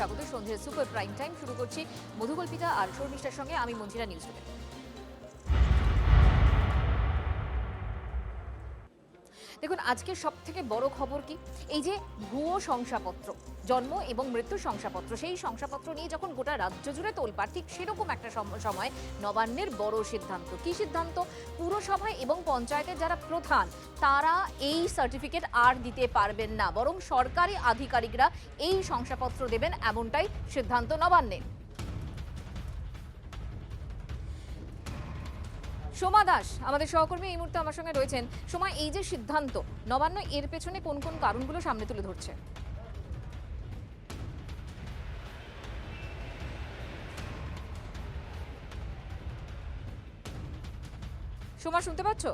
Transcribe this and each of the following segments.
স্বাগত। সন্ধ্যের super prime time শুরু করছি মধুকল্পিতা আর শর্মিষ্ঠার সঙ্গে। আমি মঞ্জিরা নিউজ রুমে। দেখুন, আজকে সব থেকে বড় খবর কি, এই যে ভুয়ো শংসাপত্র, জন্ম এবং মৃত্যুর শংসাপত্র, সেই শংসাপত্র নিয়ে যখন গোটা রাজ্য জুড়ে তোলপাড়, ঠিক সেরকম একটা সময় নবান্নের বড় সিদ্ধান্ত। কি সিদ্ধান্ত? পুরসভায় এবং পঞ্চায়েতের যারা প্রধান, তারা এই সার্টিফিকেট আর দিতে পারবেন না, বরং সরকারি আধিকারিকরা এই শংসাপত্র দেবেন, এমনটাই সিদ্ধান্ত নবান্নের। সোমা দাস আমাদের সহকর্মী এই মুহূর্তে আমার সঙ্গে রয়েছেন। সোমা, এই যে সিদ্ধান্ত নবান্ন, এর পেছনে কোন কোন কারণগুলো সামনে তুলে ধরছে? সোমা, শুনতে পাচ্ছ?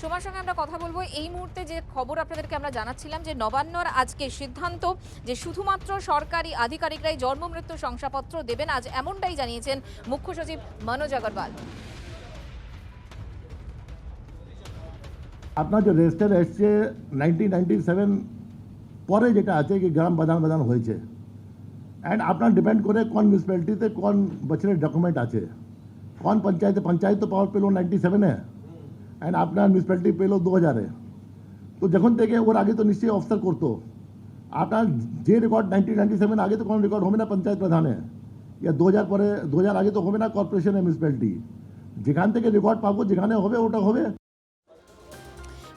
সোমার সঙ্গে আমরা কথা বলবো। এই মুহূর্তে যে খবর আপনাদেরকে আমরা জানাচ্ছিলাম যে নবান্নর আজকে সিদ্ধান্ত যে শুধুমাত্র সরকারি আধিকারিকরাই জন্ম মৃত্যু শংসাপত্র দেবেন, আজ এমনটাই জানিয়েছেন মুখ্য সচিব মনোজ আগরওয়াল। আপনার যে রেজিস্টার এসছে 1997 পরে যেটা আছে কি গ্রাম বাদান হয়েছে, অ্যান্ড আপনার ডিপেন্ড করে কোন মিউনিসিপ্যালিটিতে কোন বছরের ডকুমেন্ট আছে, কোন পঞ্চায়েত তো পাওয়ার পেলো 97-এ, অ্যান্ড আপনার মিউনিসিপ্যালিটি পেলো 2000-এ। তো যখন থেকে ওর আগে তো নিশ্চয়ই অফিসার করতো। আপনার যে রেকর্ড 1997 আগে তো কোনো রেকর্ড হবে না পঞ্চায়েত প্রধানে, ইয়া 2000 পরে 2000 আগে তো হবে না কর্পোরেশনের মিউনিসিপ্যালিটি। যেখান থেকে রেকর্ড পাবো, যেখানে হবে ওটা হবে।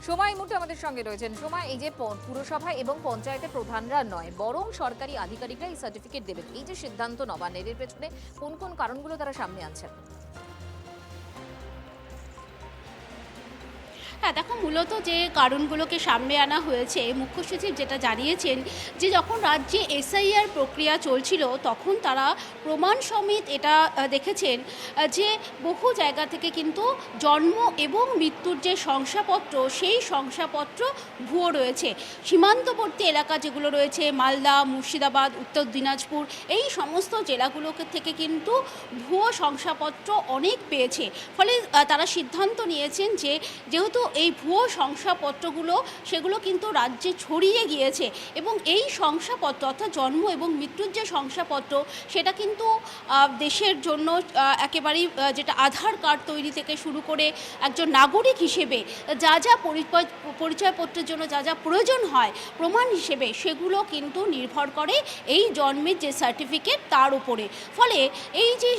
সোমা এই মুহূর্তে আমাদের সঙ্গে রয়েছেন। সোমা, এই যে পুরসভা এবং পঞ্চায়েতের প্রধানরা নয়, বরং সরকারি আধিকারিকরা এই সার্টিফিকেট দেবেন, এই যে সিদ্ধান্ত নবান্নের, এর পেছনে কোন কোন কারণগুলো তারা সামনে আনছেন? হ্যাঁ, দেখো, মূলত যে কারণগুলোকে সামনে আনা হয়েছে, মুখ্য সচিব যেটা জানিয়েছেন যে যখন রাজ্যে এসআইআর প্রক্রিয়া চলছিল তখন তারা প্রমাণ সমেত এটা দেখেছেন যে বহু জায়গা থেকে কিন্তু জন্ম এবং মৃত্যুর যে শংসাপত্র, সেই শংসাপত্র ভুয়ো রয়েছে। সীমান্তবর্তী এলাকা যেগুলো রয়েছে, মালদা, মুর্শিদাবাদ, উত্তর দিনাজপুর, এই সমস্ত জেলাগুলোকে থেকে কিন্তু ভুয়ো শংসাপত্র অনেক পেয়েছে। ফলে তারা সিদ্ধান্ত নিয়েছেন যে যেহেতু এই ভুয়ো শংসাপত্রগুলো সেগুলো কিন্তু রাজ্যে ছড়িয়ে গিয়েছে, এবং এই শংসাপত্র অর্থাৎ জন্ম এবং মৃত্যুর যে শংসাপত্র, সেটা কিন্তু দেশের জন্য একেবারেই যেটা আধার কার্ড তৈরি থেকে শুরু করে একজন নাগরিক হিসেবে যা যা পরিচয়পত্রের জন্য যা যা প্রয়োজন হয় প্রমাণ হিসেবে, সেগুলো কিন্তু নির্ভর করে এই জন্মের যে সার্টিফিকেট তার উপরে। ফলে এই যে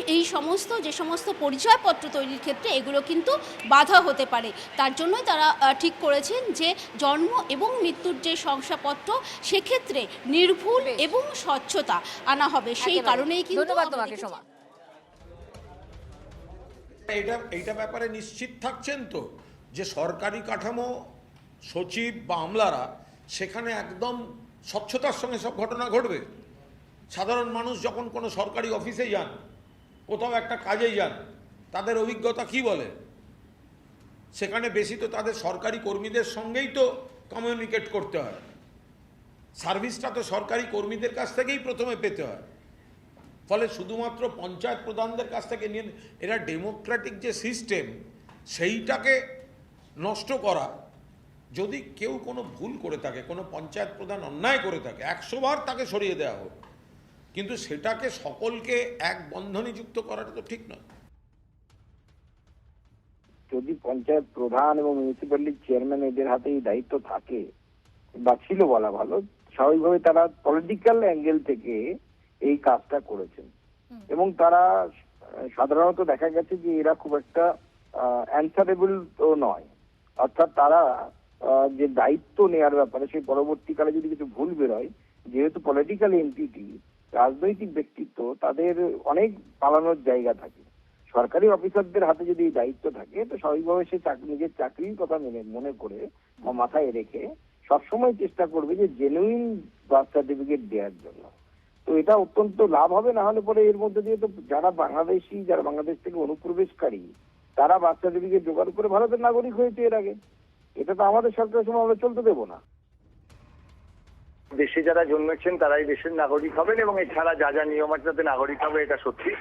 যে সমস্ত পরিচয়পত্র তৈরির ক্ষেত্রে এগুলো কিন্তু বাধা হতে পারে। তার জন্য তারা ঠিক করেছেন যে জন্ম এবং মৃত্যুর যে শংসাপত্র, সেক্ষেত্রে নির্ভুল এবং স্বচ্ছতা আনা হবে। সেই কারণেই কিন্তু ধন্যবাদ তোমাকে সোমা। এইটা ব্যাপারে নিশ্চিত থাকছেন তো যে সরকারি কাঠামো, সচিব বা আমলারা সেখানে একদম স্বচ্ছতার সঙ্গে সব ঘটনা ঘটবে। সাধারণ মানুষ যখন কোনো সরকারি অফিসে যান, কোথাও একটা কাজে যান, তাদের অভিজ্ঞতা কি বলে? সেখানে বেশি তো তাদের সরকারি কর্মীদের সঙ্গেই তো কমিউনিকেট করতে হয়। সার্ভিসটা তো সরকারি কর্মীদের কাছ থেকেই প্রথমে পেতে হয়। ফলে শুধুমাত্র পঞ্চায়েত প্রধানদের কাছ থেকে নিয়ে এরা ডেমোক্রেটিক যে সিস্টেম, সেইটাকে নষ্ট করা। যদি কেউ কোনো ভুল করে থাকে, কোনো পঞ্চায়েত প্রধান অন্যায় করে থাকে, 100 বার তাকে সরিয়ে দেওয়া হোক, কিন্তু সেটাকে সকলকে এক বন্ধনে যুক্ত করাটা তো ঠিক নয়। যদি পঞ্চায়েত প্রধান এবং মিউনিসিপ্যালিটি চেয়ারম্যান এদের হাতে এই দায়িত্ব থাকে বা ছিল বলা ভালো, স্বাভাবিকভাবে তারা পলিটিক্যাল অ্যাঙ্গেল থেকে এই কাজটা করেছেন, এবং তারা সাধারণত দেখা গেছে যে এরা খুব একটা অ্যান্সারেবল তো নয়। অর্থাৎ তারা যে দায়িত্ব নেওয়ার ব্যাপারে, সেই পরবর্তীকালে যদি কিছু ভুল বেরোয়, যেহেতু পলিটিক্যাল এন্টিটি, রাজনৈতিক ব্যক্তিত্ব, তাদের অনেক পালানোর জায়গা থাকে। সরকারি অফিসারদের হাতে যদি এই দায়িত্ব থাকে, তো স্বাভাবিকভাবে সে নিজের চাকরির কথা মনে করে বা মাথায় রেখে সবসময় চেষ্টা করবে যে জেনুইন বার্থ সার্টিফিকেট দেওয়ার জন্য। তো এটা অত্যন্ত লাভ হবে। না হলে পরে এর মধ্যে দিয়ে তো যারা বাংলাদেশ থেকে অনুপ্রবেশকারী, তারা বার্থ সার্টিফিকেট জোগাড় করে ভারতের নাগরিক হয়েছে এর আগে। এটা তো আমাদের সরকারের সময় আমরা চলতে দেবো না। দেশে যারা জন্মেছেন তারাই দেশের নাগরিক হবেন, এবং এছাড়া যা যা নিয়ম আছে তাতে নাগরিক হবে, এটা সত্যি।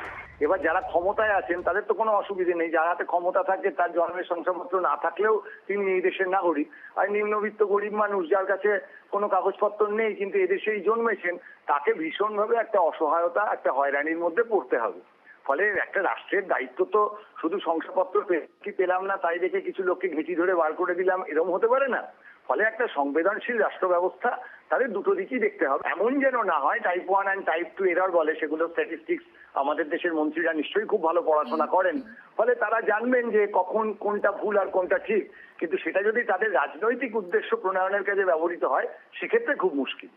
এবার যারা ক্ষমতায় আছেন তাদের তো কোনো অসুবিধে নেই, যার হাতে ক্ষমতা থাকে তার জন্মের শংসাপত্র না থাকলেও তিনি এই দেশের নাগরিক। আর নিম্নবিত্ত গরিব মানুষ যার কাছে কোনো কাগজপত্র নেই কিন্তু এদেশেই জন্মেছেন, তাকে ভীষণভাবে একটা অসহায়তা, একটা হয়রানির মধ্যে পড়তে হবে। ফলে একটা রাষ্ট্রের দায়িত্ব তো শুধু শংসাপত্র কি পেলাম না তাই দেখে কিছু লোককে ঘেঁটি ধরে বার করে দিলাম, এরকম হতে পারে না। ফলে একটা সংবেদনশীল রাষ্ট্র ব্যবস্থা, তাদের দুটো দিকই দেখতে হবে। এমন যেন না হয় টাইপ 1 অ্যান্ড টাইপ 2 এরর বলে, সেগুলো স্ট্যাটিস্টিক্স আমাদের দেশের মন্ত্রীরা নিশ্চয়ই খুব ভালো পড়াশোনা করেন, ফলে তারা জানবেন যে কখন কোনটা ভুল আর কোনটা ঠিক। কিন্তু সেটা যদি তাদের রাজনৈতিক উদ্দেশ্য প্রণয়নের কাজে ব্যবহৃত হয় সেক্ষেত্রে খুব মুশকিল।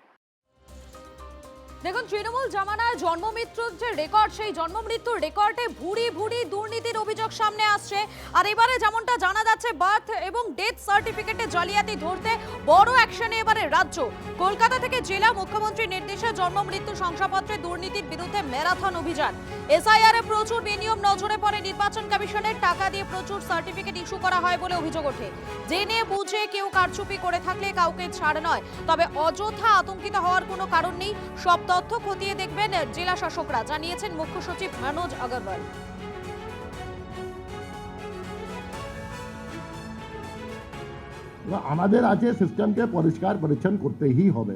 দেখুন, তৃণমূল জামানায় জন্ম মৃত্যুর যে রেকর্ড, সেই জন্ম মৃত্যুর রেকর্ডে ভুরি ভুরি দুর্নীতির অভিযোগ সামনে আসছে। আর এবারে যেমনটা জানা যাচ্ছে, বার্থ এবং ডেথ সার্টিফিকেটে জালিয়াতি ধরতে বড় অ্যাকশনে এবারে রাজ্য। কলকাতা থেকে জেলা মুখ্যমন্ত্রীর নির্দেশে জন্ম মৃত্যু শংসাপত্রে দুর্নীতির বিরুদ্ধে ম্যারাথন অভিযান। এসআইআর এ প্রচুর বেনিয়ম নজরে পড়ে নির্বাচন কমিশনের, টাকা দিয়ে প্রচুর সার্টিফিকেট ইস্যু করা হয় বলে অভিযোগ ওঠে। জেনে বুঝে কেউ কারচুপি করে থাকলে কাউকে ছাড় নয়, তবে অযথা আতঙ্কিত হওয়ার কোনো কারণ নেই। সব তথ্য খতিয়ে দেখবেন জেলা শাসকরা, জানিয়েছেন মুখ্য সচিব মনোজ আগরওয়াল। আমাদের আছে সিস্টেমকে পরিষ্কার পরিচ্ছন্ন করতেই হবে।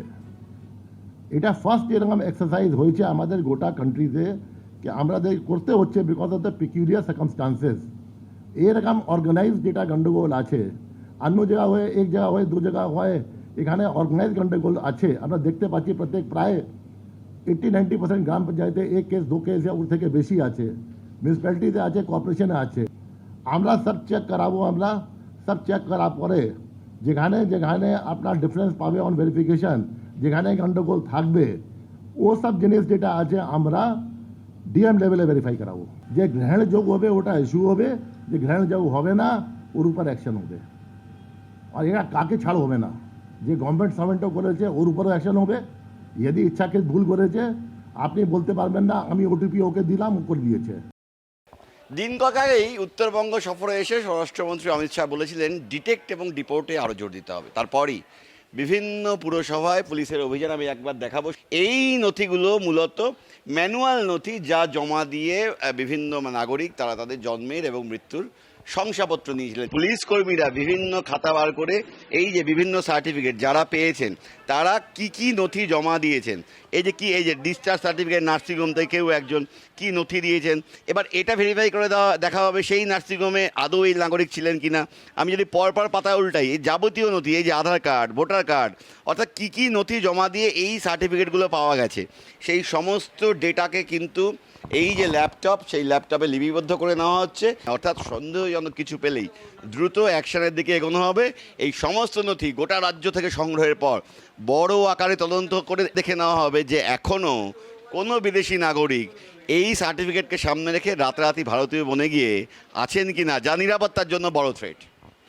এটা ফার্স্ট এরকম এক্সারসাইজ হয়েছে আমাদের গোটা কান্ট্রিতে যে আমাদের করতে হচ্ছে because of the peculiar circumstances. এরকম অর্গানাইজ যেটা গন্ডগোল আছে, অন্য জায়গা হয়ে এক জায়গা হয়ে দু জায়গা হয়, এখানে অর্গানাইজ গন্ডগোল আছে। আমরা দেখতে পাচ্ছি প্রত্যেক প্রায় 80-90% গ্রাম পঞ্চায়েতে এক কেস দু কেস ওর থেকে বেশি আছে, মিউনিসিপ্যালিটিতে আছে, কর্পোরেশনে আছে। আমরা সব চেক করাবো, আমরা সব চেক করার পরে যেখানে যেখানে আপনার ডিফারেন্স পাবে অন ভেরিফিকেশন, যেখানে গন্ডগোল থাকবে ও সব জিনিস যেটা আছে আমরা ডিএম লেভেলে ভেরিফাই করাবো। যে গ্রহণযোগ্য হবে ওটা ইস্যু হবে, যে গ্রহণযোগ্য হবে না ওর উপর অ্যাকশন হবে। আর এটা কাকে ছাড় হবে না, যে গভর্নমেন্ট সার্ভেন্টও করেছে ওর উপরও অ্যাকশন হবে। যদি ইচ্ছাকে ভুল করেছে আপনি বলতে পারবেন না আমি ওটিপি ওকে দিলাম, ও করে দিয়েছে। দিন কয়েক আগেই উত্তরবঙ্গ সফরে এসে স্বরাষ্ট্রমন্ত্রী অমিত শাহ বলেছিলেন ডিটেক্ট এবং ডিপোর্টে আরও জোর দিতে হবে। তারপরই বিভিন্ন পুরসভায় পুলিশের অভিযান আমি একবার দেখাবো। এই নথিগুলো মূলত ম্যানুয়াল নথি, যা জমা দিয়ে বিভিন্ন নাগরিক তারা তাদের জন্মের এবং মৃত্যুর শংসাপত্র নিয়েছিলেন। পুলিশ কর্মীরা বিভিন্ন খাতা বার করে এই যে বিভিন্ন সার্টিফিকেট যারা পেয়েছেন তারা কি কি নথি জমা দিয়েছেন, এই যে ডিসচার্জ সার্টিফিকেট নার্সিংহোম থেকে কেউ একজন কি নথি দিয়েছেন, এবার এটা ভেরিফাই করে দেখা হবে সেই নার্সিংহোমে আদৌ এই নাগরিক ছিলেন কিনা। আমি যদি পরপর পাতা উল্টাই, এই যাবতীয় নথি, এই যে আধার কার্ড, ভোটার কার্ড, অর্থাৎ কি কি নথি জমা দিয়ে এই সার্টিফিকেটগুলো পাওয়া গেছে, সেই সমস্ত ডেটাকে কিন্তু এই যে ল্যাপটপ, সেই ল্যাপটপে লিপিবদ্ধ করে নেওয়া হচ্ছে। অর্থাৎ সন্দেহজনক কিছু পেলেই দ্রুত অ্যাকশনের দিকে এগোনো হবে। এই সমস্ত নথি গোটা রাজ্য থেকে সংগ্রহের পর বড় আকারে তদন্ত করে দেখে নেওয়া হবে যে এখনও কোনো বিদেশি নাগরিক এই সার্টিফিকেটকে সামনে রেখে রাতারাতি ভারতীয় বনে গিয়ে আছেন কি না, যা নিরাপত্তার জন্য বড় থ্রেট।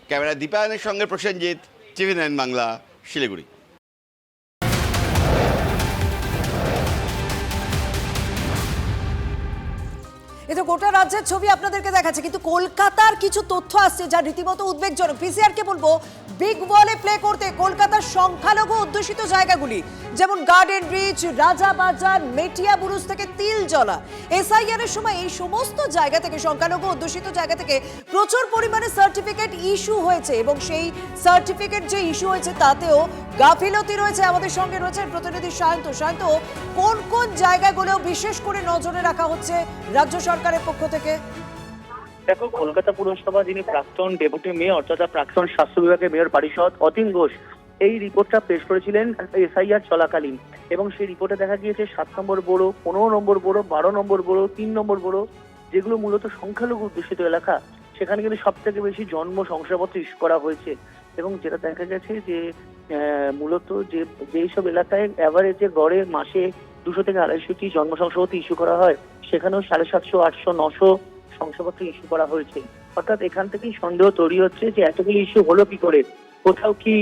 ক্যামেরা দীপায়নের সঙ্গে প্রসেনজিৎ, TV9 বাংলা, শিলিগুড়ি। এটা গোটা রাজ্যের ছবি আপনাদেরকে দেখাচ্ছে, কিন্তু কলকাতার কিছু তথ্য আসছে যা রীতিমতো উদ্বেগজনক। পিসিআরকে বলবো বিগ বলে প্লে করতে কলকাতার সংখ্যালঘু অধ্যুষিত জায়গাগুলি যেমন গার্ডেন ব্রিজ, রাজাবাজার, মেটিয়া বুরুজ থেকে তিলজলা, এসআইআর এর সময় এই সমস্ত জায়গা থেকে, সংখ্যালঘু অধ্যুষিত জায়গা থেকে প্রচুর পরিমাণে সার্টিফিকেট ইস্যু হয়েছে এবং সেই সার্টিফিকেট যে ইস্যু হয়েছে তাতেও গাফিলতি রয়েছে। আমাদের সঙ্গে রয়েছে প্রতিনিধি সায়ন্ত। কোন কোন জায়গাগুলো বিশেষ করে নজরে রাখা হচ্ছে রাজ্য সরকারের পক্ষ থেকে? দেখো, কলকাতা পুরসভা যিনি প্রাক্তন ডেপুটি মেয়র তথা প্রাক্তন স্বাস্থ্য বিভাগের মেয়র পারিষদ অতীন ঘোষ এই রিপোর্টটা পেশ করেছিলেন এসআইআর চলাকালীন, এবং সেই রিপোর্টে দেখা গিয়েছে 7 নম্বর বোরো, 15 নম্বর বোরো, 12 নম্বর বোরো, 3 নম্বর বোরো, যেগুলো মূলত সংখ্যালঘু অধ্যুষিত এলাকা, সেখানে কিন্তু সব থেকে বেশি জন্ম শংসাপত্র ইস্যু করা হয়েছে। এবং যেটা দেখা গেছে যে মূলত যেসব এলাকায় অ্যাভারেজে গড়ে মাসে 200 থেকে 250টি জন্ম শংসাপত্র ইস্যু করা হয়, সেখানেও 750, 800, 900 শংসাপত্র ইস্যু করা হয়েছে। অর্থাৎ এখান থেকেই সন্দেহ তৈরি হচ্ছে যে এতগুলি ইস্যু হলো কি করে, কোথাও কি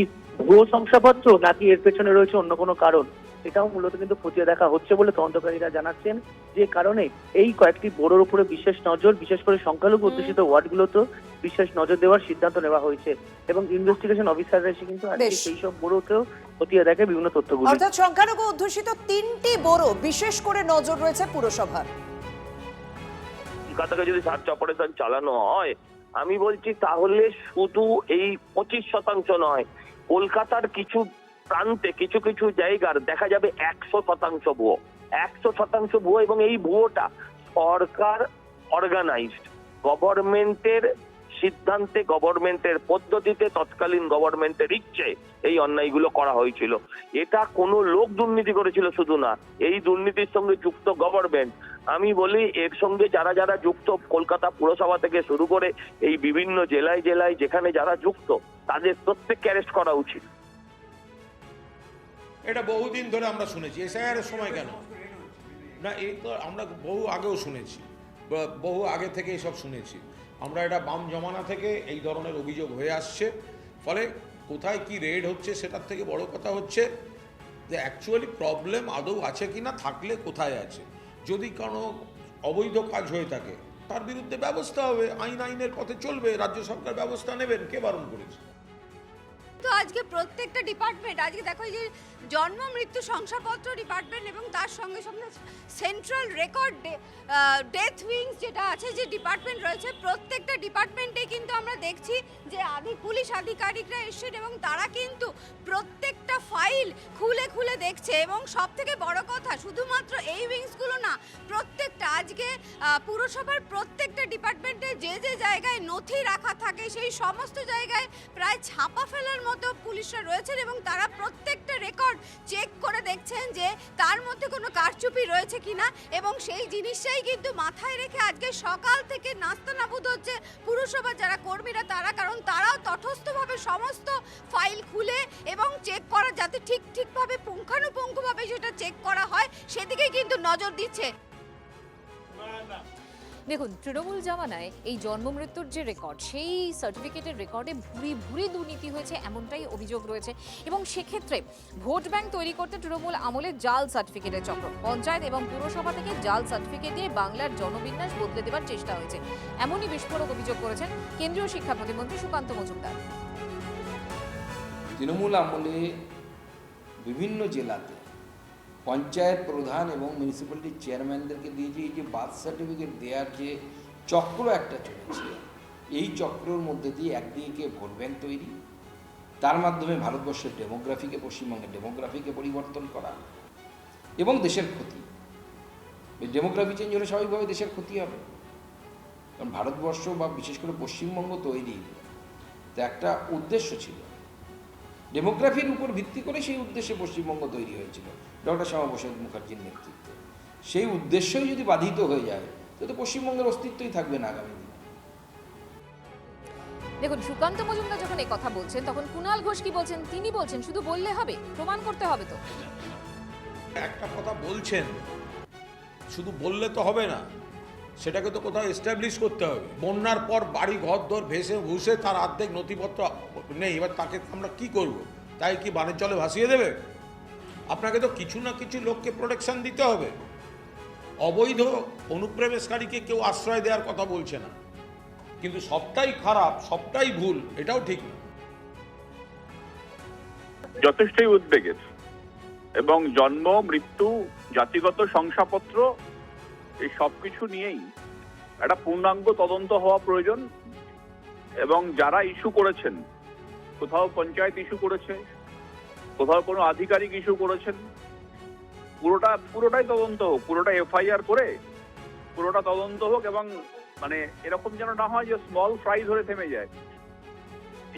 ভুয়ো শংসাপত্র নাকি এর পেছনে রয়েছে অন্য কোনো কারণ। এটাও মূলত কিন্তু খতিয়ে দেখা হচ্ছে বলে তদন্তকারীরা জানাচ্ছেন, যে কারণে এই কয়েকটি বোরোর উপরে বিশেষ নজর, বিশেষ করে সংখ্যালঘু অধ্যুষিত ওয়ার্ডগুলোতেও বিশেষ নজর দেওয়ার সিদ্ধান্ত নেওয়া হয়েছে এবং ইনভেস্টিগেশন অফিসাররা এসে কিন্তু আজকে বেশ। সেই সব বোরোতেও খতিয়ে দেখে বিভিন্ন তথ্যগুলো। অর্থাৎ সংখ্যালঘু অধ্যুষিত 3টি বড় বিশেষ করে নজর রয়েছে পুরসভার। কলকাতাকে যদি সার্চ অপারেশন চালানো হয়, আমি বলছি তাহলে শুধু এই 25% নয়, কলকাতার কিছু প্রান্তে কিছু কিছু জায়গার দেখা যাবে 100% ভুয়ো, 100% ভুয়ো, এবং এই ভুয়োটা সরকার অর্গানাইজড, গভর্নমেন্টের সিদ্ধান্তে, গভর্নমেন্টের পদ্ধতিতে, তৎকালীন গভর্নমেন্টের ইচ্ছে এই অন্যায়গুলো করা হয়েছিল। এটা কোনো লোক দুর্নীতি করেছিল শুধু না, এই দুর্নীতির সঙ্গে যুক্ত গভর্নমেন্ট। আমি বলি এর সঙ্গে যারা যারা যুক্ত, কলকাতা পুরসভা থেকে শুরু করে এই বিভিন্ন জেলায় জেলায় যেখানে যারা যুক্ত, তাদের প্রত্যেককে অ্যারেস্ট করা উচিত। এটা বহুদিন ধরে আমরা শুনেছি। এসআইআর এর সময় কেন না, এই তো আমরা বহু আগেও শুনেছি, বহু আগে থেকে এসব শুনেছি আমরা। এটা বাম জমানা থেকে এই ধরনের অভিযোগ হয়ে আসছে। ফলে কোথায় কি রেড হচ্ছে সেটার থেকে বড় কথা হচ্ছে যে অ্যাকচুয়ালি প্রবলেম আদৌ আছে কি না, থাকলে কোথায় আছে। যদি কোনো অবৈধ কাজ হয়ে থাকে তার বিরুদ্ধে ব্যবস্থা হবে, আইনের পথে চলবে, রাজ্য সরকার ব্যবস্থা নেবেন, কে বারণ করেছে? তো আজকে প্রত্যেকটা ডিপার্টমেন্ট, আজকে দেখো এই যে জন্ম মৃত্যু শংসাপত্র ডিপার্টমেন্ট এবং তার সঙ্গে সঙ্গে সেন্ট্রাল রেকর্ড ডেথ উইংস যেটা আছে, যে ডিপার্টমেন্ট রয়েছে, প্রত্যেকটা ডিপার্টমেন্টে কিন্তু আমরা দেখছি যে পুলিশ আধিকারিকরা এসেছেন এবং তারা কিন্তু প্রত্যেকটা ফাইল খুলে খুলে দেখছে। এবং সব থেকে বড় কথা, শুধুমাত্র এই উইংসগুলো না, প্রত্যেকটা আজকে পুরসভার প্রত্যেকটা ডিপার্টমেন্টে যে যে জায়গায় নথি রাখা থাকে সেই সমস্ত জায়গায় প্রায় ছাপা ফেলার মতো পুলিশরা রয়েছেন এবং তারা প্রত্যেকটা রেকর্ড চেক করে দেখছেন যে তার মধ্যে কোনো কারচুপি রয়েছে কিনা। এবং সেই জিনিসটাই কিন্তু মাথায় রেখে আজকে সকাল থেকে নাস্তানাবুদ হচ্ছে পুরসভার যারা কর্মীরা তারা, কারণ তারাও তটস্থভাবে সমস্ত ফাইল খুলে এবং চেক করা, যাতে ঠিকভাবে পুঙ্খানুপুঙ্খভাবে সেটা চেক করা হয়, সেদিকেই কিন্তু নজর দিচ্ছে। দেখুন, তৃণমূল জামানায় এই জন্ম মৃত্যুর যে রেকর্ড, সেই সার্টিফিকেটের রেকর্ডে ভুরি দুর্নীতি হয়েছে এমনটাই অভিযোগ রয়েছে। এবং সেক্ষেত্রে ভোট ব্যাংক তৈরি করতে তৃণমূল আমলে জাল সার্টিফিকেটের চক্র, পঞ্চায়েত এবং পুরসভা থেকে জাল সার্টিফিকেট দিয়ে বাংলার জনবিন্যাস বদলে দেওয়ার চেষ্টা হয়েছে, এমনই বিস্ফোরক অভিযোগ করেছেন কেন্দ্রীয় শিক্ষা প্রতিমন্ত্রী সুকান্ত মজুমদার। তৃণমূল আমলে বিভিন্ন জেলাতে পঞ্চায়েত প্রধান এবং মিউনিসিপ্যালিটি চেয়ারম্যানদেরকে দিয়ে যে এই যে বার্থ সার্টিফিকেট দেওয়ার যে চক্র একটা চলেছে, এই চক্রের মধ্যে দিয়ে একদিকে ভোট ব্যাংক তৈরি, তার মাধ্যমে ভারতবর্ষের ডেমোগ্রাফিকে, পশ্চিমবঙ্গের ডেমোগ্রাফিকে পরিবর্তন করা এবং দেশের ক্ষতি। এই ডেমোগ্রাফি চেঞ্জ হলে স্বাভাবিকভাবে দেশের ক্ষতি হবে, কারণ ভারতবর্ষ বা বিশেষ করে পশ্চিমবঙ্গ তৈরি তো একটা উদ্দেশ্য ছিল, ডেমোগ্রাফির উপর ভিত্তি করে সেই উদ্দেশ্যে পশ্চিমবঙ্গ তৈরি হয়েছিল ডক্টর শ্যামাপ্রসাদ মুখার্জির নেতৃত্বে। সেই উদ্দেশ্যই যদি বাধিত হয়ে যায় তো পশ্চিমবঙ্গের অস্তিত্বই থাকবে না আগামী দিনে। দেখুন, সুকান্ত মজুমদার যখন এই কথা বলছেন তখন কুণাল ঘোষ কি বলছেন? তিনি বলছেন শুধু বললে হবে, প্রমাণ করতে হবে। তো একটা কথা বলছেন, শুধু বললে তো হবে না, সেটাকে তো কোথাও এস্টাবলিশ করতে হবে। বন্যার পর বাড়ি ঘর দর ভুসে তার অর্ধেক নথিপত্র নেই, এবার তাকে আমরা কি করব? তাই কি বানের জলে ভাসিয়ে দেবে? আপনাকে তো কিছু না কিছু লোককে প্রোটেকশন দিতে হবে। অবৈধ অনুপ্রবেশকারীকে কেউ আশ্রয় দেওয়ার কথা বলছে না, কিন্তু সবটাই খারাপ, সবটাই ভুল, এটাও ঠিক না। যথেষ্টই উদ্বেগের, এবং জন্ম মৃত্যু জাতিগত শংসাপত্র এই সবকিছু নিয়েই একটা পূর্ণাঙ্গ তদন্ত হওয়া প্রয়োজন। এবং যারা ইস্যু করেছেন, কোথাও পঞ্চায়েত ইস্যু করেছে, কোথাও কোনো আধিকারিক ইস্যু করেছেন, পুরোটাই তদন্ত হোক, পুরোটা এফআইআর করে পুরোটা তদন্ত হোক। এবং মানে এরকম যেন না হয় যে স্মল ফ্রাই ধরে থেমে যায়।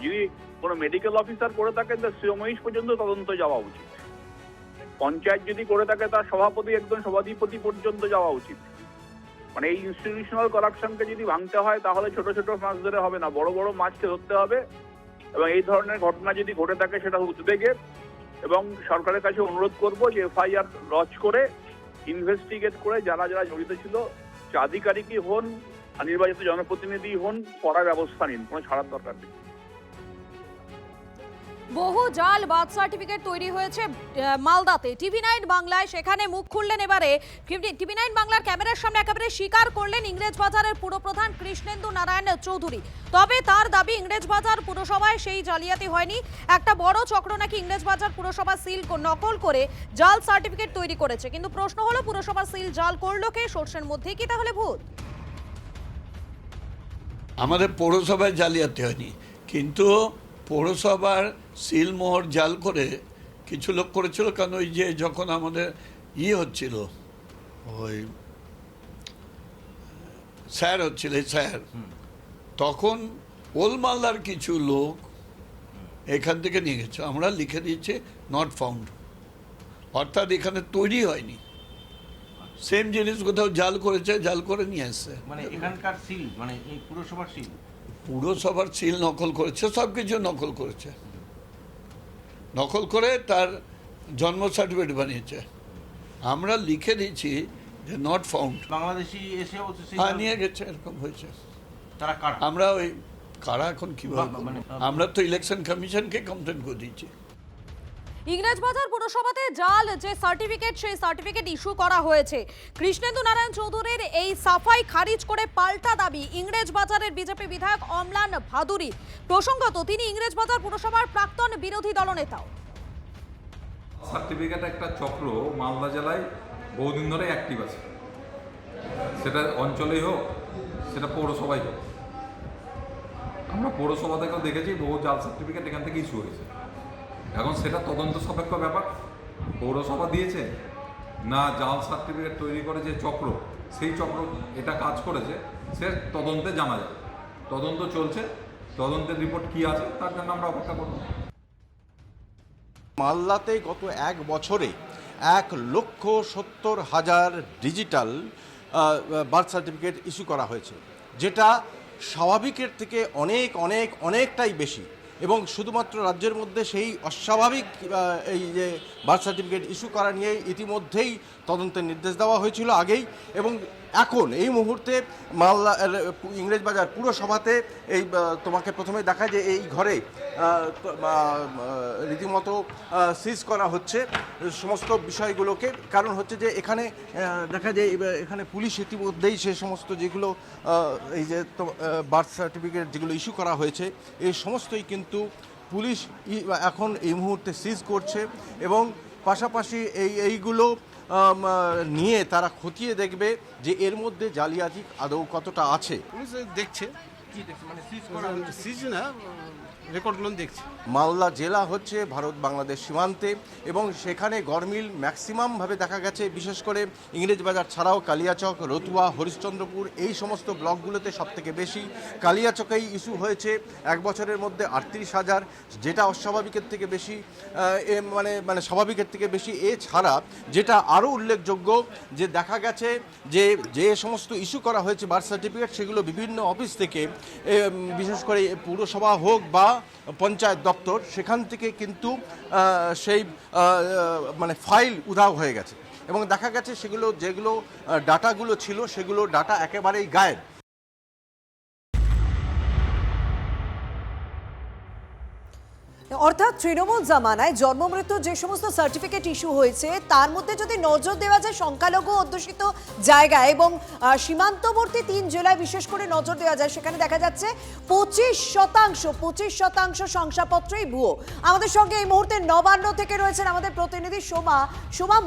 যদি কোনো মেডিকেল অফিসার করে থাকেন তার সিওমহিষ পর্যন্ত তদন্ত যাওয়া উচিত, পঞ্চায়েত যদি করে থাকে তার সভাপতি একজন সভাধিপতি পর্যন্ত যাওয়া উচিত। মানে এই ইনস্টিটিউশনাল কারাপশনকে যদি ভাঙতে হয় তাহলে ছোট ছোট মাছ ধরে হবে না, বড় বড় মাছকে ধরতে হবে। এবং এই ধরনের ঘটনা যদি ঘটে থাকে সেটা উদ্বেগের, এবং সরকারের কাছে অনুরোধ করব যে এফআইআর লঞ্চ করে ইনভেস্টিগেট করে যারা যারা জড়িত ছিল, আধিকারিকই হন আর নির্বাচিত জনপ্রতিনিধি হন, কড়া ব্যবস্থা নিন, কোনো ছাড়ার দরকার নেই। বহু জাল বার্থ সার্টিফিকেট তৈরি হয়েছে মালদাতে। টিভি9 বাংলায় সেখানে মুখ খুললেন এবারে টিভি9 বাংলার ক্যামেরার সামনে একেবারে স্বীকার করলেন ইংরেজবাজারের পুরপ্রধান কৃষ্ণেন্দু নারায়ণ চৌধুরী। তবে তার দাবি ইংরেজবাজার পুরসভায় সেই জালিয়াতি হয়নি, একটা বড় চক্র নাকি ইংরেজবাজার পুরসভা সিল নকল করে জাল সার্টিফিকেট তৈরি করেছে। কিন্তু প্রশ্ন হলো পুরসভা সিল জাল করলো কে? সর্ষের মধ্যে কি তাহলে ভূত? আমাদের পৌরসভায় জালিয়াতি হয়নি, কিন্তু পৌরসভার সিলমোহর জাল করে কিছু লোক করেছিল। কারণ ওই যে যখন আমাদের হচ্ছিল, ওই স্যার হচ্ছিল স্যার, তখন ওলমালদার কিছু লোক এখান থেকে নিয়ে গেছে, আমরা লিখে দিয়েছি নট ফাউন্ড, অর্থাৎ এখানে তৈরি হয়নি। সেম জিনিস কোথাও জাল করেছে, জাল করে নিয়ে আসছে। মানে এখানকার সিল, মানে এই পুরসভার সিল, পুরসভার সিল নকল করেছে, সব কিছু নকল করেছে, নকল করে তার জন্ম সার্টিফিকেট বানিয়েছে। আমরা লিখে দিয়েছি যে নট ফাউন্ড। বাংলাদেশি এসে নিয়ে গেছে, এরকম হয়েছে। তারা কারা? আমরা ওই কারা এখন কিভাবে, আমরা তো ইলেকশন কমিশনকে কমপ্লেন করে দিয়েছি। ইংরেজবাজার পুরসভাতে জাল যে সার্টিফিকেট, সেই সার্টিফিকেট ইস্যু করা হয়েছে। কৃষ্ণেন্দু নারায়ণ চৌধুরীর এই সাফাই খারিজ করে পাল্টা দাবি ইংরেজবাজারের বিজেপি বিধায়ক অম্লান ভাদুরী। প্রসঙ্গত তিনি ইংরেজবাজার পুরসভার প্রাক্তন বিরোধী দলনেতাও। সার্টিফিকেট একটা চক্র মালদা জেলায় বহুদিন ধরে অ্যাক্টিভ আছে, সেটা অঞ্চলেই হোক, সেটা পৌরসভায় হোক। আমরা পৌরসভা থেকেও দেখেছি বহু জাল সার্টিফিকেট এখান থেকে ইস্যু হয়েছে। এখন সেটা তদন্ত সাপেক্ষ ব্যাপার, পৌরসভা দিয়েছে না জাল সার্টিফিকেট তৈরি করে যে চক্র, সেই চক্র এটা কাজ করেছে, সে তদন্তে জানা যাবে। তদন্ত চলছে, তদন্তের রিপোর্ট কি আছে তার জন্য আমরা অপেক্ষা করব। মালদাতে গত এক বছরে 1,70,000 ডিজিটাল বার্থ সার্টিফিকেট ইস্যু করা হয়েছে, যেটা স্বাভাবিকের থেকে অনেকটাই বেশি। এবং শুধুমাত্র রাজ্যের মধ্যে সেই অস্বাভাবিক এই যে বার্থ সার্টিফিকেট ইস্যু করা নিয়ে ইতিমধ্যেই তদন্তের নির্দেশ দেওয়া হয়েছিল আগেই। এবং এখন এই মুহূর্তে মালদা ইংরেজবাজার পুরসভাতে এই তোমাকে প্রথমে দেখা যে এই ঘরে রীতিমতো সিজ করা হচ্ছে সমস্ত বিষয়গুলোকে। কারণ হচ্ছে যে এখানে দেখা যায় এখানে পুলিশ ইতিমধ্যেই সে সমস্ত যেগুলো এই যে বার্থ সার্টিফিকেট যেগুলো ইস্যু করা হয়েছে এই সমস্তই কিন্তু পুলিশ এখন এই মুহূর্তে সিজ করছে। এবং পাশাপাশি এইগুলো নিয়ে তারা খতিয়ে দেখবে যে এর মধ্যে জালিয়াতি আদৌ কতটা আছে। পুলিশ দেখছে, কি দেখছে মানে সিজ করা, সিজ না রেকর্ডগুলো দেখছে। মালদা জেলা হচ্ছে ভারত বাংলাদেশ সীমান্তে এবং সেখানে গরমিল ম্যাক্সিমামভাবে দেখা গেছে, বিশেষ করে ইংরেজবাজার ছাড়াও কালিয়াচক, রতুয়া, হরিশ্চন্দ্রপুর এই সমস্ত ব্লকগুলোতে সবথেকে বেশি। কালিয়াচকেই ইস্যু হয়েছে এক বছরের মধ্যে 38,000, যেটা অস্বাভাবিকের থেকে বেশি, মানে স্বাভাবিকের থেকে বেশি। এছাড়া যেটা আরও উল্লেখযোগ্য যে দেখা গেছে যে সমস্ত ইস্যু করা হয়েছে বার্থ সার্টিফিকেট সেগুলো বিভিন্ন অফিস থেকে, বিশেষ করে পুরসভা হোক বা পঞ্চায়েত দপ্তর, সেখান থেকে কিন্তু সেই মানে ফাইল উধাও হয়ে গেছে। এবং দেখা গেছে যেগুলো ডাটাগুলো ছিল সেগুলো ডাটা একেবারেই গায়েব। অর্থাৎ তৃণমূল জামানায় জন্ম মৃত্যুর যে সমস্ত সার্টিফিকেট ইস্যু হয়েছে তার মধ্যে যদি নজর দেওয়া যায় সংখ্যালঘু অধ্যুষিত জায়গায় এবং সীমান্তবর্তী 3 জেলায় বিশেষ করে নজর দেওয়া যায়, সেখানে দেখা যাচ্ছে 25% শংসাপত্রই ভুয়ো। আমাদের সঙ্গে এই মুহূর্তে নবান্ন থেকে রয়েছেন আমাদের প্রতিনিধি সোমা।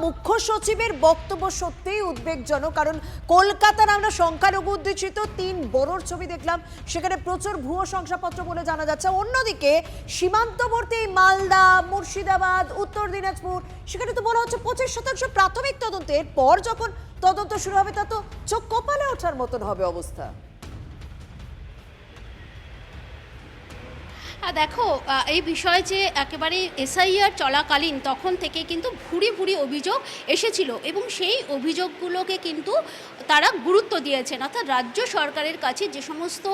মুখ্য সচিবের বক্তব্য সত্যিই উদ্বেগজনক, কারণ কলকাতার আমরা সংখ্যালঘু অধ্যুষিত 3 বড়োর ছবি দেখলাম, সেখানে প্রচুর ভুয়ো শংসাপত্র বলে জানা যাচ্ছে। অন্যদিকে সীমান্ত মালদা, মুর্শিদাবাদ, উত্তর দিনাজপুর, সেখানে তো বলা হচ্ছে 25% প্রাথমিক তদন্তের পর যখন তদন্ত শুরু হবে তা তো চোখ কপালে ওঠার মতন হবে অবস্থা। দেখো, এই বিষয়ে যে একেবারে এসআইআর চলাকালীন তখন থেকে কিন্তু ভুরি অভিযোগ এসেছিল এবং সেই অভিযোগগুলোকে কিন্তু তারা গুরুত্ব দিয়েছেন। অর্থাৎ রাজ্য সরকারের কাছে যে সমস্ত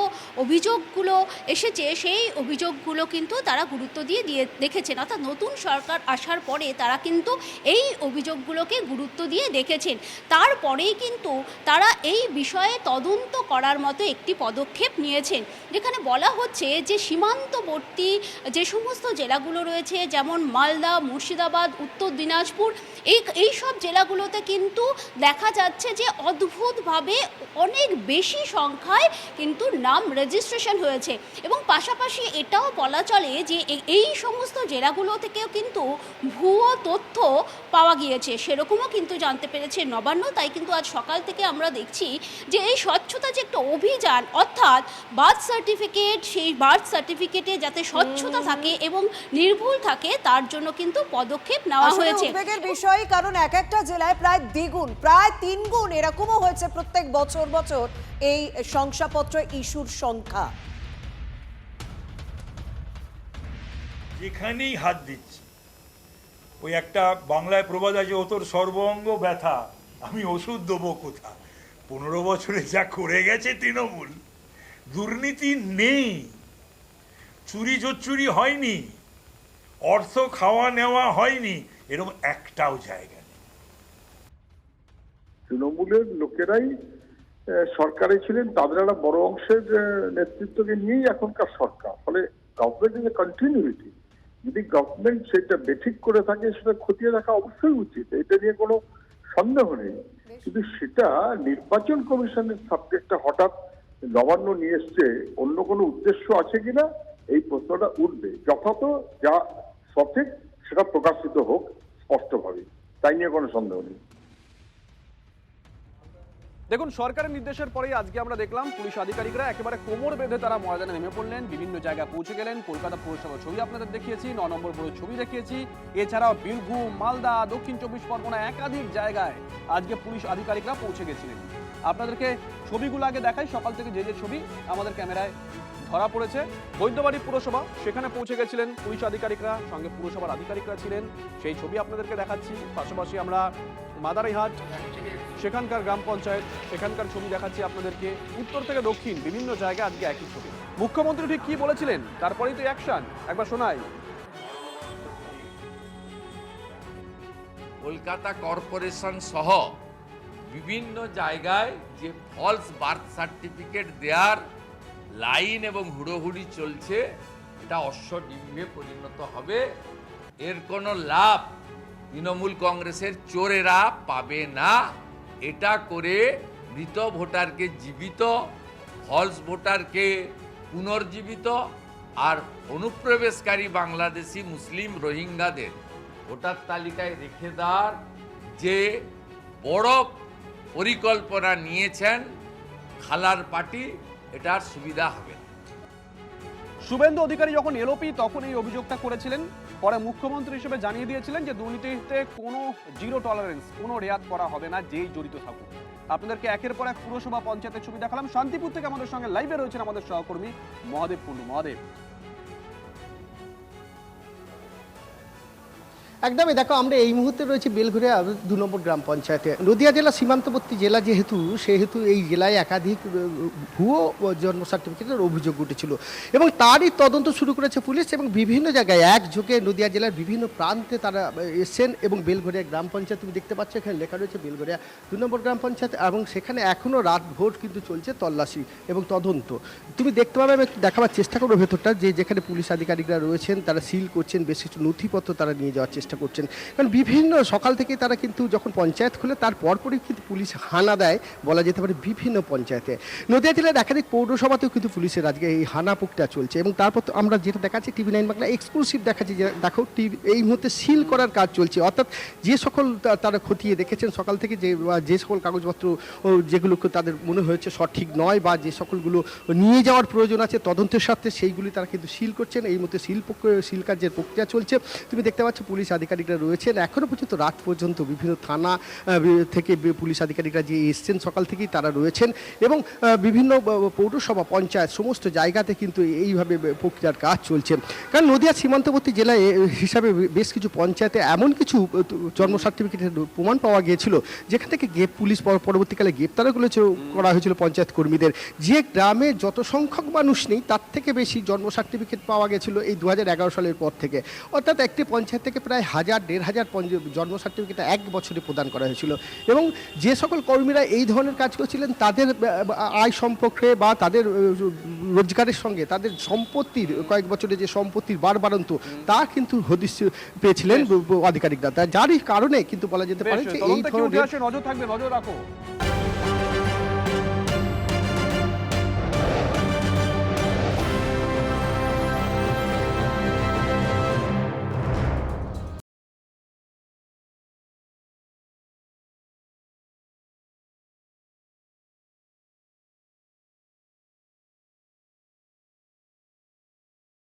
অভিযোগগুলো এসেছে সেই অভিযোগগুলো কিন্তু তারা গুরুত্ব দিয়ে দেখেছেন। অর্থাৎ নতুন সরকার আসার পরে তারা কিন্তু এই অভিযোগগুলোকে গুরুত্ব দিয়ে দেখেছেন। তারপরেই কিন্তু তারা এই বিষয়ে তদন্ত করার মতো একটি পদক্ষেপ নিয়েছেন, যেখানে বলা হচ্ছে যে সীমান্তবর্তী সীমান্তবর্তী যে সমস্ত জেলাগুলো রয়েছে, যেমন মালদা, মুর্শিদাবাদ, উত্তর দিনাজপুর, এই সব জেলাগুলোতে কিন্তু দেখা যাচ্ছে যে অদ্ভুতভাবে অনেক বেশি সংখ্যায় কিন্তু নাম রেজিস্ট্রেশন হয়েছে। এবং পাশাপাশি এটাও বলা চলে যে এই সমস্ত জেলাগুলো থেকেও কিন্তু ভুয়ো তথ্য পাওয়া গিয়েছে, সেরকমও কিন্তু জানতে পেরেছে নবান্ন। তাই কিন্তু আজ সকাল থেকে আমরা দেখছি যে এই স্বচ্ছতা যে একটা অভিযান, অর্থাৎ বার্থ সার্টিফিকেট, সেই বার্থ সার্টিফিকেটে যাতে স্বচ্ছতা থাকে এবং নির্ভুল থাকে, তার জন্য কিন্তু পদক্ষেপ নেওয়া হয়েছে। উদ্বেগের বিষয়, কারণ এক একটা জেলায় প্রায় দ্বিগুণ, প্রায় 3 গুণ এরকমও হয়েছে প্রত্যেক বছর এই শংসাপত্র ইস্যুর সংখ্যা। যেখানেই হাত দিচ্ছে, ওই একটা বাংলায় প্রবাদ আছে, ও তোর সর্বঙ্গ ব্যথা, আমি ওষুধ দেবো কোথা। 15 বছরে যা করে গেছে তৃণমূল, দুর্নীতি নেই, চুরি চুরি হয়নি, অর্থ খাওয়া নেওয়া হয়নি, এরকম একটাও জায়গা নেই। তৃণমূলের লোকেরাই সরকারে ছিলেন, তাদের একটা বড় অংশের নেতৃত্বকে নিয়েই এখনকার সরকার। ফলে গভর্নমেন্ট ইজ এ কন্টিনিউটি। যদি গভর্নমেন্ট সেটা বেঠিক করে থাকে, সেটা খতিয়ে দেখা অবশ্যই উচিত, এটা নিয়ে কোনো সন্দেহ নেই। কিন্তু সেটা নির্বাচন কমিশনের সাবজেক্টটা হঠাৎ নবান্ন নিয়ে এসছে, অন্য কোনো উদ্দেশ্য আছে কিনা এই প্রশ্নটা উঠবে। যথাযথ যা সঠিক সেটা প্রকাশিত হোক স্পষ্টভাবে, তাই নিয়ে কোনো সন্দেহ নেই। দেখুন, সরকারের নির্দেশের পরেই আজকে আমরা দেখলাম পুলিশ আধিকারিকরা একেবারে কোমর বেঁধে তারা ময়দানে নেমে পড়লেন, বিভিন্ন জায়গায় পৌঁছে গেলেন। কলকাতা পুরসভার ছবি আপনাদের দেখিয়েছি, 9 নম্বর বড় ছবি দেখিয়েছি। এছাড়াও বীরভূম, মালদা, দক্ষিণ 24 পরগনা একাধিক জায়গায় আজকে পুলিশ আধিকারিকরা পৌঁছে গেছিলেন। আপনাদেরকে ছবিগুলো আগে দেখাই। সকাল থেকে যে ছবি আমাদের ক্যামেরায় ধরা পড়েছে, বৈদ্যবাড়ি পুরসভা, সেখানে পৌঁছে গেছিলেন পুলিশ আধিকারিকরা, সঙ্গে পুরসভার আধিকারিকরা ছিলেন, সেই ছবি আপনাদেরকে দেখাচ্ছি। পাশাপাশি আমরা মাদারিহাট, সেখানকার গ্রাম পঞ্চায়েত, সেখানকার ছবি দেখাচ্ছি আপনাদেরকে। উত্তর থেকে দক্ষিণ বিভিন্ন জায়গায় আজকে একই ছবি। মুখ্যমন্ত্রী ঠিক কি বলেছিলেন, তারপরেই তো অ্যাকশন, একবার শোনাই। কলকাতা কর্পোরেশন সহ বিভিন্ন জায়গায় যে ফলস বার্থ সার্টিফিকেট দেওয়ার লাইন এবং হুড়োহুড়ি চলছে, এটা অশ্বডিম্বে পরিণত হবে। এর কোনো লাভ তৃণমূল কংগ্রেসের চোরেরা পাবে না। এটা করে মৃত ভোটারকে জীবিত, ফলস ভোটারকে পুনর্জীবিত, আর অনুপ্রবেশকারী বাংলাদেশি মুসলিম রোহিঙ্গাদের ভোটার তালিকায় রেখে দেওয়ার যে বড় পরিকল্পনা নিয়েছেন খালার পার্টি, এটার সুবিধা হবে না। শুভেন্দু অধিকারী যখন এলওপি তখন এই অভিযোগটা করেছিলেন, পরে মুখ্যমন্ত্রী হিসেবে জানিয়ে দিয়েছিলেন যে দুর্নীতিতে কোনো জিরো টলারেন্স, কোনো রেয়াত করা হবে না, যেই জড়িত থাকুক। আপনাদেরকে একের পর এক পুরসভা পঞ্চায়েতের ছবি দেখালাম। শান্তিপুর থেকে আমাদের সঙ্গে লাইভে রয়েছেন আমাদের সহকর্মী মহাদেব কুন্ডু। মহাদেব, একদমই। দেখো, আমরা এই মুহূর্তে রয়েছে বেলঘরিয়া 2 নম্বর গ্রাম পঞ্চায়েতে। নদিয়া জেলা সীমান্তবর্তী জেলা সেহেতু এই জেলায় একাধিক ভুয়ো জন্ম সার্টিফিকেটের অভিযোগ উঠেছিল এবং তারই তদন্ত শুরু করেছে পুলিশ এবং বিভিন্ন জায়গায় একযোগে নদিয়া জেলার বিভিন্ন প্রান্তে তারা এসছেন। এবং বেলঘরিয়া গ্রাম পঞ্চায়েত তুমি দেখতে পাচ্ছ, এখানে লেখা রয়েছে বেলঘরিয়া 2 নম্বর গ্রাম পঞ্চায়েত, এবং সেখানে এখনও রাত ভোর কিন্তু চলছে তল্লাশি এবং তদন্ত। তুমি দেখতে পাবে, আমি একটু দেখাবার চেষ্টা করবো ভেতরটা, যেখানে পুলিশ আধিকারিকরা রয়েছেন, তারা সিল করছেন, বেশ কিছু নথিপত্র তারা নিয়ে যাওয়ার চেষ্টা করছেন। কারণ বিভিন্ন সকাল থেকে তারা কিন্তু যখন পঞ্চায়েত খুলে তার পরপরই কিন্তু পুলিশ হানা দেয় বলা যেতে পারে বিভিন্ন পঞ্চায়েতে। নদিয়া জেলার একাধিক পৌরসভাতেও কিন্তু পুলিশের আজকে এই হানা প্রক্রিয়া চলছে। এবং তারপর আমরা যেটা দেখাচ্ছি TV9 বাংলা এক্সক্লুসিভ দেখাচ্ছি, যে দেখো এই মুহূর্তে সিল করার কাজ চলছে। অর্থাৎ যে সকল তারা খতিয়ে দেখেছেন সকাল থেকে, যে সকল কাগজপত্র যেগুলোকে তাদের মনে হয়েছে সঠিক নয় বা যে সকলগুলো নিয়ে যাওয়ার প্রয়োজন আছে তদন্তের সাথে, সেইগুলি তারা কিন্তু সিল করছেন। এই মুহূর্তে সিল কার্যের প্রক্রিয়া চলছে। তুমি দেখতে পাচ্ছ পুলিশ আধিকারিকরা রয়েছেন এখনো পর্যন্ত, রাত পর্যন্ত বিভিন্ন থানা থেকে পুলিশ আধিকারিকরা যে এসছেন সকাল থেকেই তারা রয়েছেন এবং বিভিন্ন পৌরসভা পঞ্চায়েত সমস্ত জায়গাতে কিন্তু এইভাবে প্রক্রিয়ার কাজ চলছে। কারণ নদিয়া সীমান্তবর্তী জেলায় হিসাবে বেশ কিছু পঞ্চায়েতে এমন কিছু জন্ম সার্টিফিকেটের প্রমাণ পাওয়া গিয়েছিল যেখান থেকে পুলিশ পরবর্তীকালে গ্রেপ্তারও করা হয়েছিল পঞ্চায়েত কর্মীদের। যে গ্রামে যত সংখ্যক মানুষ নেই তার থেকে বেশি জন্ম সার্টিফিকেট পাওয়া গেছিল এই 2011 সালের পর থেকে। অর্থাৎ একটি পঞ্চায়েত থেকে প্রায় 1000-1500 জন্ম সার্টিফিকেট এক বছরে প্রদান করা হয়েছিল। এবং যে সকল কর্মীরা এই ধরনের কাজ করছিলেন তাদের আয় সম্পর্কে বা তাদের রোজগারের সঙ্গে তাদের সম্পত্তির কয়েক বছরে যে সম্পত্তির বাড়ন্ত তা কিন্তু হদিশ পেয়েছিলেন আধিকারিকরা, যারই কারণে কিন্তু বলা যেতে পারে যে এই তদন্তে কি উঠে ধরনের আসে নজর থাকবে, নজর রাখো।